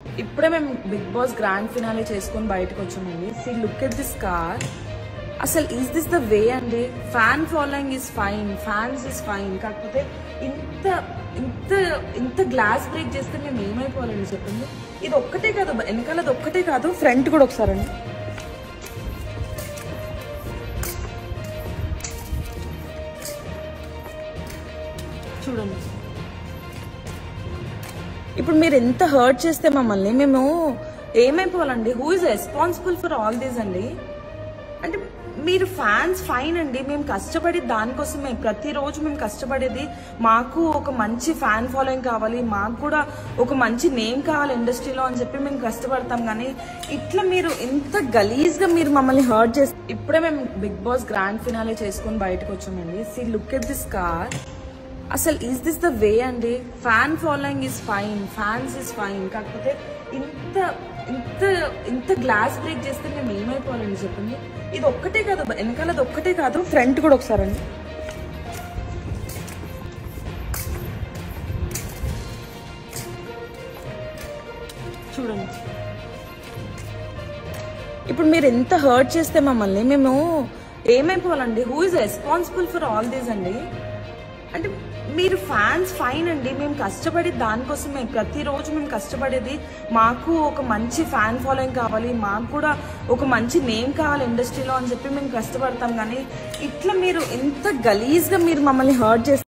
ఇప్పుడే మేము big boss grand finale చేసుకొని బయటకు వచ్చామండి. See look at this car. అసలు ఈజ్ దిస్ ద వే అండి? Fan following is fine, fans is fine. కాకపోతే ఇంత ఇంత ఇంత గ్లాస్ బ్రేక్ చేస్తే మేము ఏమైపోవాలండి చెప్పండి. ఇది ఒక్కటే కాదు, వెనకాలది ఒక్కటే కాదు, ఫ్రంట్ కూడా ఒకసారండి. చూడండి, ఇప్పుడు మీరు ఎంత హర్ట్ చేస్తే మమ్మల్ని మేము ఏమైపోవాలండి? Who is responsible for all this అండి? అంటే మీరు ఫ్యాన్స్ ఫైన్ అండి, మేము కష్టపడి దానికోసమే, ప్రతిరోజు మేము కష్టపడేది మాకు ఒక మంచి ఫ్యాన్ ఫాలోయింగ్ కావాలి, మాకు కూడా ఒక మంచి నేమ్ కావాలి ఇండస్ట్రీలో అని చెప్పి మేము కష్టపడతాం. కానీ ఇట్లా మీరు ఇంత గలీజ్గా మీరు మమ్మల్ని హర్ట్ చేస్తే ఇప్పుడే మేము బిగ్ బాస్ గ్రాండ్ ఫినాలే చేసుకొని బయటకు వచ్చామండి. See look at this car. అసలు ఈజ్ దిస్ ద వే అండి? Fan following is fine, fans is fine. కాకపోతే ఇంత ఇంత ఇంత గ్లాస్ బ్రేక్ చేస్తే మేము ఏమైపోవాలండి చెప్పండి. ఇది ఒక్కటే కాదు, వెనకాలది ఒక్కటే కాదు, ఫ్రంట్ కూడా ఒకసారండి. చూడండి, ఇప్పుడు మీరు ఎంత హర్ట్ చేస్తే మమ్మల్ని మేము ఏమైపోవాలండి? Who is responsible for all this అండి? అంటే మీరు ఫ్యాన్స్ ఫైన్ అండి, మేము కష్టపడి దానికోసమే, ప్రతిరోజు మేము కష్టపడేది మాకు ఒక మంచి ఫ్యాన్ ఫాలోయింగ్ కావాలి, మాకు కూడా ఒక మంచి నేమ్ కావాలి ఇండస్ట్రీలో అని చెప్పి మేము కష్టపడతాం. కానీ ఇట్లా మీరు ఇంత గలీజ్గా మీరు మమ్మల్ని హర్ట్ చేస్తే